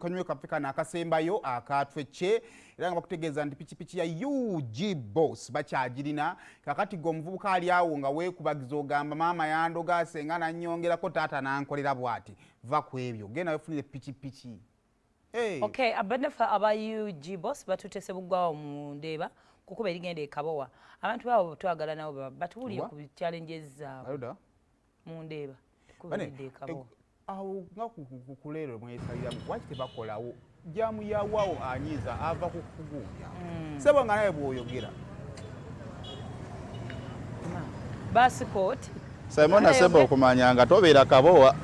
kanywe kafika nakasembayo akatweche era nga bakutegeeza nti pikipiki ya UG Boss bakyagirina kakati go omuvubuka ali awo nga weekubagiza ogamba maama yandoga senga nannyongerako taata nankolera bw'ati va ku ebyo genda wefunire pikipiki. Okay, abandafa aba UG Boss batutese buggwawo mu Ndeeba kukuba erigenda e Kabowa abantu babo twagala nabo batuwulire ku challenges zaabwe mu Ndeeba kubidde e Kabowa. Awo nga kukulero mwesalira waki tebakolawo jamu yawawo anyiza ava kukugunya sebo nga naye bwoyogera Basikot Simon Sebo okumanya nga tobeera Kabowa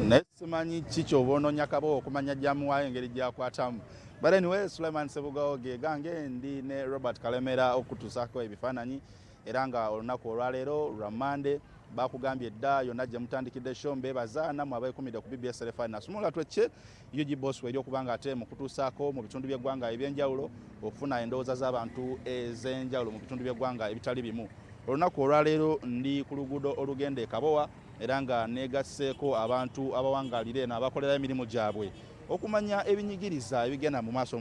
nesimanyi kicho bononya Kabowa okumanya jamu wayo engeri gyakwatamu but anyway Suleiman Sebugawo gange ndi ne Robert Kalemera okutusako ebifaananyi era nga olunaku olwaleero lwa Monday bakugambye dda yonna gye mutandikidde show mbebaza namwe abeekumidde ku BBS Telefone nasumula twecce UG Boss weri okubanga ate mu kutuusaako mu bitundu by'eggwanga eby'enjawulo okufuna endowooza z'abantu ez'enjawulo mu bitundu by'eggwanga ebitali bimu. Olunaku olwaleero ndi ku luguudo olugenda e Kabowa era nga neegasseeko abantu abawangaalira eno abakolera emirimu gyabwe okumanya ebinyigiriza ebigenda mu maaso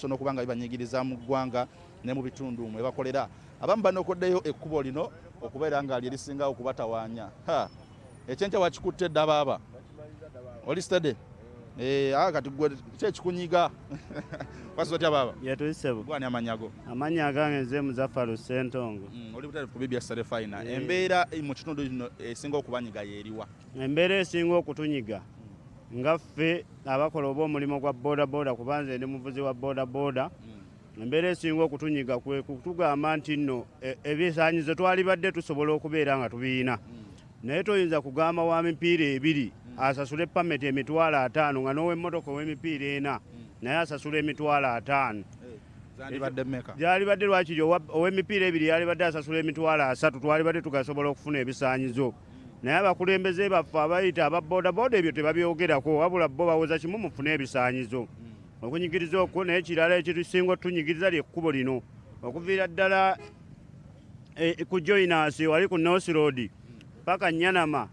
n'okubanga bibanyigiriza mu ggwanga ne mu bitundu mwe bakolera. Abamu banokoddeyo ekkubo lino okubeera nga lyerisinga okubatawaanya. Ekyenkya wakikutte dda baaba oli stede kati gwe kyekikunyiga wasi otya baaba yatuisebo gwani amanyago amanya gange nze Muzaffalo Ssentongo oli butali ku BBS Telefone embeera mu kitundu kino esinga okubanyiga yeeriwa embeera esinga okutunyiga nga ffe abakola oba omulimu gwa bodaboda kubanze ndi muvuzi wa bodaboda embeera esinga okutunyiga kwe kutugamba nti nno ebisaanyizo twali badde tusobola okubeera nga tubiina naye toyinza kugamba wa mipiira ebiri asasule pameti emitwalo 5 nga n'ow'emmotoka ow'emipiira 4 naye asasula emitwalo 5 gyali badde lwakiri ow'emipiira ebiri yali badde asasula emitwalo 3 twali badde tugasobola okufuna ebisaanyizo naye abakulembeze baffe abayita aba bodaboda ebyo tebabyogerako wabula bo bawoza kimu mufune ebisaanyizo okunyigiriza okwo naye kirala ekitusinga otunyigiriza lyekkubo lino okuviira ddala ku joinasi wali ku North Road paka Nyanama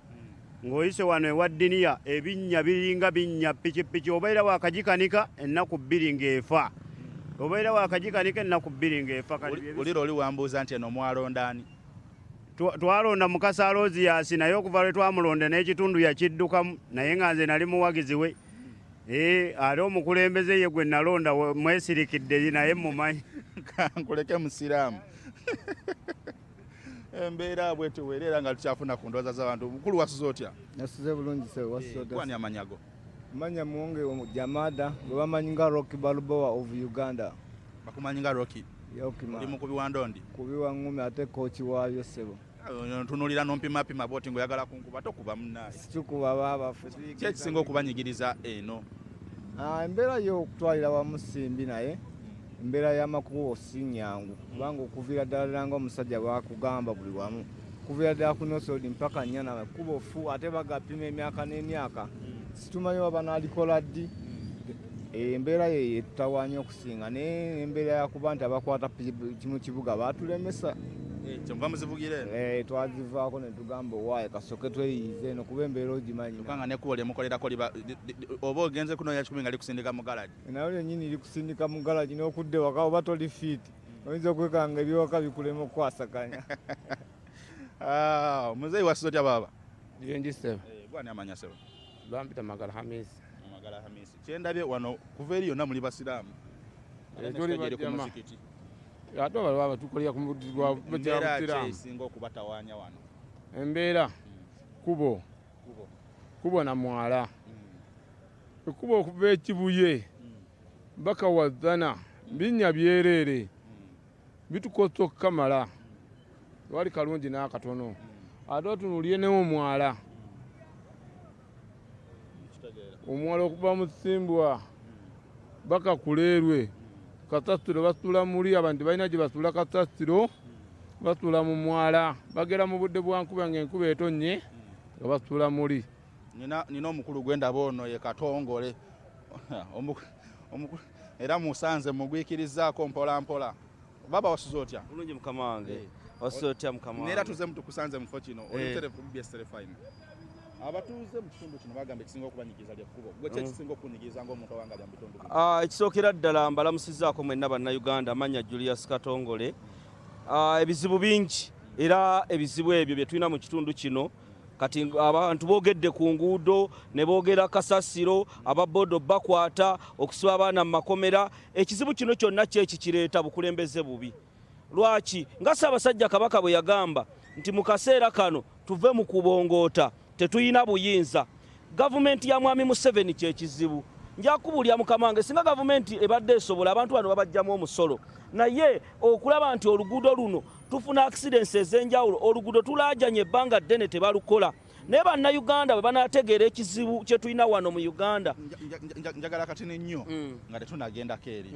ng'oyise wano ewa Diniya ebinnya biringa binnya pikipiki obeera wakagikanika ennaku 2 ng'efa obeera wakagikanika ennaku 2 ng'efa oliro oli wambuuza nti eno mwalondaani twalonda Mukasa Aloziasi naye okuva lwe twamulonda n'ekitundu yakiddukamu naye nga nze nali muwagizi we ate omukulembeze ye gwe nalonda mwesirikidde naye mumanyi kankuleke musiraamu embeera bwetyo weerera nga tukyafuna ku ndowooza z'abantu mukulu wasuze otya nasuze bulungi se wasuze kwani amanyago manya muwonge Jamada gwe bamanyi nga Rocky Balboa of Uganda bakumanyi nga Rocky oli mukubi wa ndondi kubi wa ngumi ate kochi wayo sebo ntunulira nompimapima boti ngoyagala kunkuba tokuba munnaye situkuba baba kyekisinga okubanyigiriza eno embeera y'okutwalira wamu simbi naye embeera y'amakubo sinyangu kubanga okuviira ddala nga omusajja bwakugamba buli wamu kuviira ddala ku North Road mpaka Nyanama kubo fu ate bagapima emyaka n'emyaka situmanyi waba n'alikola ddi embeera ye tutawaanya okusinga naye embeera yakuba nti abakwata kimu kibuga batulemesa kyenva muzivugire twazivaako ne tugamba owaaye kasooke tweyiize eno kuba embeera ogimanyi kanga nekkubo lyemukolerako oba ogenze kunoonya 10 nga likusindika mu galagi nayo lyennyini likusindika mu galagi n'okudde waka oba toli fiiti oyinza okwekanga ebyewaka bikulema okukwasaganya muzeeyi wasuze otya baaba Yenji sebo gwani amanya sebo bampita Magala Hamisi kyendabye wano kuva eri yonna muli basiraamu ate balaba tukolera ku muddi gwa basiraamu esinga okubatawaanya wano embeera kubo na mwala ekubo okuva ekibuye bakawazana binnya byereere bitukosa okukamala wali kalungi n'akatono ate otunuulye n'omwala omwala okuva mu Simbwa bakakuleerwe kasasiro basula muli abantu balina gye basula kasasiro basula mu mwala bagera mu budde bwa nkuba ng'enkuba etonnye nga basula muli nina omukulu gwendaba ono ye Katongole era musanze mugwikirizaako mpola mpola baba wasuze otya bulungi mukama wange wasuze otya mukama wange neera tuze mutukusanze mufo kino oli telefu BBS Telefone abatuuze mu kitundu kino bagamba ekisinga okubanyigiza ly'ekkubo gwe kye kisinga okunyigiza ng'omuntu awangalya mu bitundu bino? Ekisookera ddala mbalamusizzaako mwenna bannayuganda amanya Julius Katongole. Ebizibu bingi era ebizibu ebyo bye tulina mu kitundu kino kati abantu boogedde ku nguudo ne boogera kasasiro ababoodo bakwata okusiba abaana mu makomera. Ekizibu kino kyonna kyeki kireeta bukulembeze bubi. Lwaki nga Ssaabasajja Kabaka bwe yagamba nti mu kaseera kano tuve mu kubongoota tetuyina buyinza. Gavumenti ya Mwami Museveni kyekizibu. Nja kubulya mukama wange singa gavumenti ebadde esobola abantu bano babajjamu omusolo naye okulaba nti oluguudo luno tufuna accidents ez'enjawulo oluguudo tulaajanye ebbanga ddene tebalukola naye bannayuganda bwe banaategeera ekizibu kye tulina wano mu Uganda. Njagala kati nnyo nga tetunagendako eri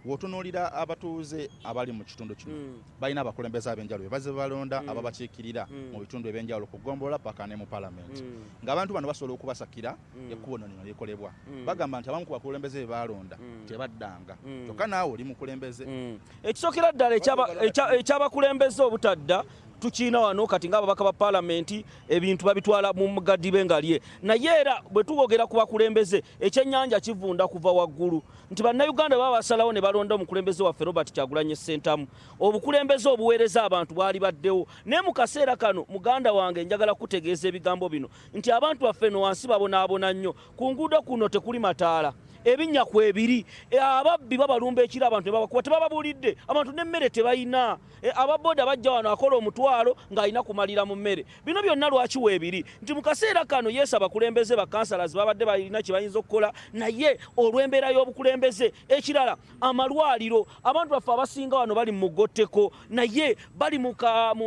w'otunuulira abatuuze abali mu kitundu kino balina abakulembeze ab'enjawulo be bazze balonda ababakiikirira mu bitundu eby'enjawulo ku ggombolola paka ne mu palamenti ng'abantu bano basobola okubasakira ekkubo nno likolebwa bagamba nti abamu ku bakulembeze be balonda tebaddanga kyokka naawe oli mukulembeze. Ekisookera ddala ekyabakulembeze obutadda tukiina wano kati ng'ababaka ba palamenti ebintu babitwala mu mugadibe ngalye naye era bwe tuboogera ku bakulembeze ekyennyanja kivunda kuva waggulu nti bannayuganda baba basalawo ne balonda omukulembeze waffe Robert Kyagulanyi Ssentamu. Obukulembeze obuweereza abantu bwali baddewo naye mu kaseera kano muganda wange njagala kutegeeza ebigambo bino nti abantu baffe no wansi babonaabona nnyo ku nguudo kuno tekuli mataala ebinnya ku ebiri ababbi babalumba ekiro abantu ne babakuba tebababuulidde abantu n'emmere tebayina ababooda bajja wano akola omutwalo ng'alina kumalira mu mmere. Bino byonna lwaki weebiri nti mu kaseera kano yesu abakulembeze bakansalazi babadde balina kye bayinza okukola naye olw'embeera y'obukulembeze. Ekirala amalwaliro abantu baffe abasinga wano bali mu mugotteko naye bali mu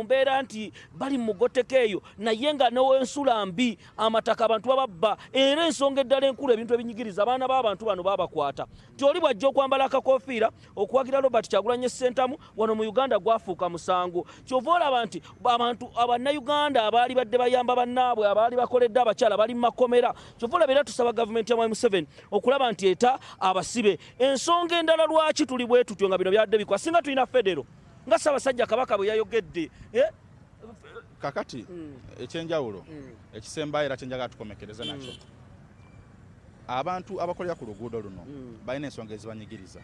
mbeera nti bali mu mugotteko eyo naye nga n'ensula mbi amataka abantu bababba era ensonga eddala enkulu ebintu ebinyigiriza abaana b'abantu bano babakwata nti oli bwajja okwambala akakofiira okuwagira Robert Kyagulanyi Ssentamu wano mu Uganda gwafuuka musango. Kyova olaba nti abantu abannayuganda abaali badde bayamba bannaabwe abaali bakoledde abakyala bali mu makomera kyova olaba era tusaba gavumenti ya Mwami Museveni okulaba nti eta abasibe. Ensonga endala lwaki tuli bwe tutyo nga bino byadde bikwa singa tulina federo nga Ssaabasajja Kabaka bwe yayogedde kakati ekyenjawulo ekisembayo era kyenjagala tukomekereze nakyo abantu abakolera ku luguudo luno balina ensonga ezibanyigiriza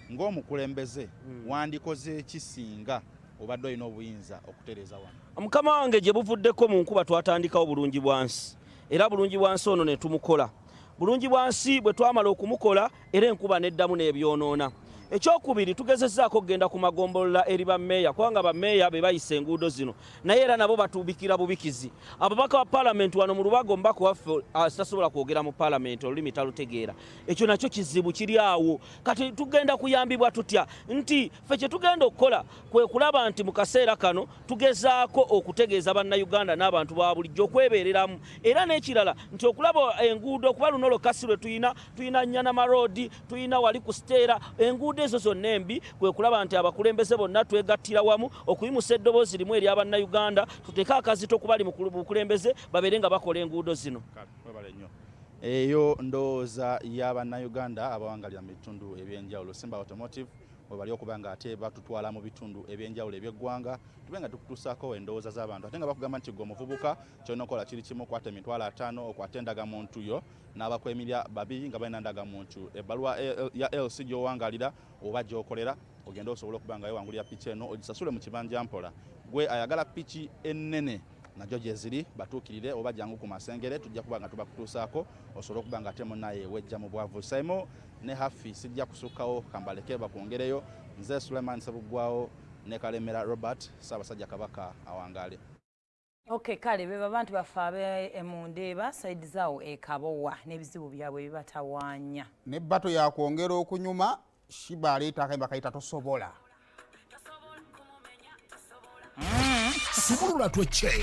ng'omukulembeze wandikoze ekisinga obadde olina obuyinza okutereeza wano? Mukama wange gye buvuddeko mu nkuba twatandikawo bulungi bwansi era bulungi bwansi ono ne tumukola bulungi bwansi bwe twamala okumukola era enkuba neddamu n'ebyonoona. Ekyokubiri tugezezzaako okgenda ku magombolola eri bammeeya kubanga bammeeya be bayisa enguudo zino naye era nabo batubikira bubikizi. Ababaka ba palamenti wano mu Lubaga omubaka waffe tasobola kwogera mu palamenti olulimi talutegeera. Ekyo nakyo kizibu kiri awo. Kati tugenda kuyambibwa tutya nti ffe kye tugenda okukola kwe kulaba nti mu kaseera kano tugezaako okutegeeza bannayuganda n'abantu ba bulijjo okwebeereramu era n'ekirala nti okulaba enguudo okuba luno lokasi lwe tuyina Nyanama Road tuyina wali ku Steera enguudo ezo zonna embi kwe kulaba nti abakulembeze bonna twegattira wamu okuyimusa eddoboozi limu eri abannayuganda tuteeke akazito ku bali mu bukulembeze babeere nga bakola enguudo zino. Eyo ndowooza y'abannayuganda abawangalira mu bitundu ebyenjawulo Simba Automotive bwe bali okuba nga ate batutwala mu bitundu ebyenjawulo eby'eggwanga tube nga tukutuusaako endowooza z'abantu ate nga bakugamba nti gwe omuvubuka kyolina okola kiri kimu okwata emitwalo 5 okwata endagamuntu yo n'abakwemirya babiri nga balina ndagamuntu ebbaluwa ya LC gy'owangalira oba gy'okolera ogenda osobola okuba nga wewangulira piki eno ogisasule mu kibanja mpola. Gwe ayagala piki ennene najjo gye ziri batuukirire oba jangu ku masengere tujja kuba nga tubakutuusaako osobola okuba nga ate munnaye wejja mu bwavu. Saimo ne Hafi sijja kusukkawo kambaleke bakwongereyo. Nze Suleiman Sebuggwawo ne Kalemera Robert Ssaabasajja Kabaka awangaale. Okay, kale beba abantu baffe emundeeba saidi zaawo Kabowa n'ebizibu byabwe bibatawaanya ne bato yakwongera okunyuma shiba aleeta akayimba kayita tosobola. Subulula twecce